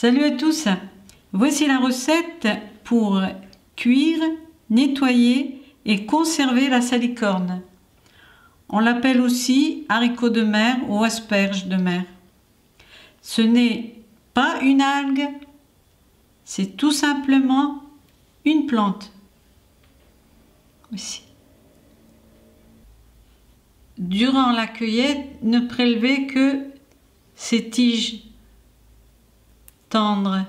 Salut à tous, voici la recette pour cuire, nettoyer et conserver la salicorne. On l'appelle aussi haricot de mer ou asperge de mer. Ce n'est pas une algue, c'est tout simplement une plante. Ici. Durant la cueillette, ne prélevez que ces tiges tendres.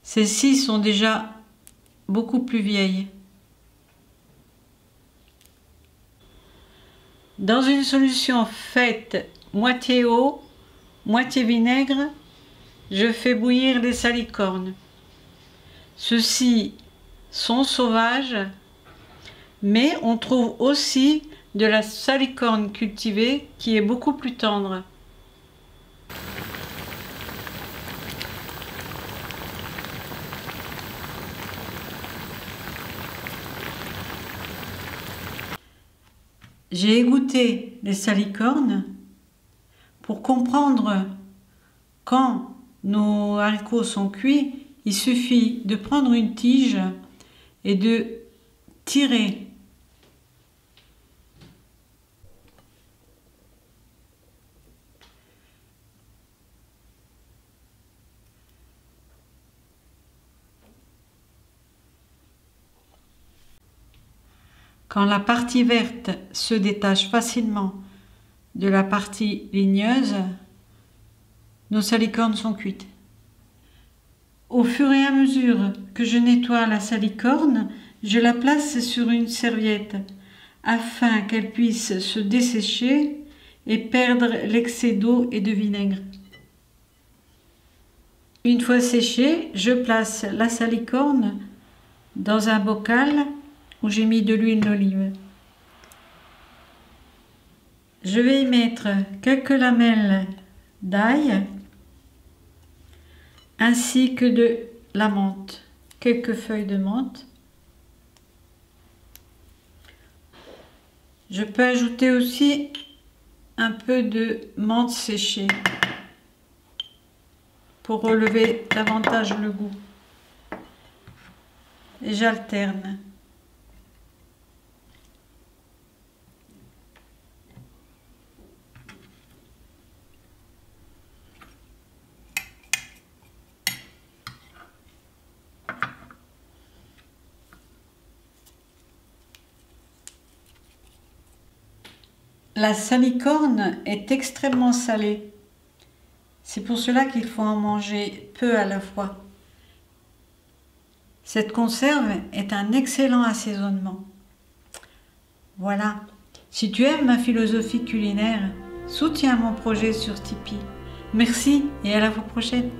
Celles-ci sont déjà beaucoup plus vieilles. Dans une solution faite moitié eau, moitié vinaigre, je fais bouillir les salicornes. Ceux-ci sont sauvages, mais on trouve aussi de la salicorne cultivée qui est beaucoup plus tendre. J'ai égoutté les salicornes pour comprendre quand nos haricots sont cuits, il suffit de prendre une tige et de tirer. Quand la partie verte se détache facilement de la partie ligneuse, nos salicornes sont cuites. Au fur et à mesure que je nettoie la salicorne, je la place sur une serviette afin qu'elle puisse se dessécher et perdre l'excès d'eau et de vinaigre. Une fois séchée, je place la salicorne dans un bocal où j'ai mis de l'huile d'olive. Je vais y mettre quelques lamelles d'ail ainsi que de la menthe, quelques feuilles de menthe. Je peux ajouter aussi un peu de menthe séchée pour relever davantage le goût. Et j'alterne. La salicorne est extrêmement salée. C'est pour cela qu'il faut en manger peu à la fois. Cette conserve est un excellent assaisonnement. Voilà. Si tu aimes ma philosophie culinaire, soutiens mon projet sur Tipeee. Merci et à la fois prochaine.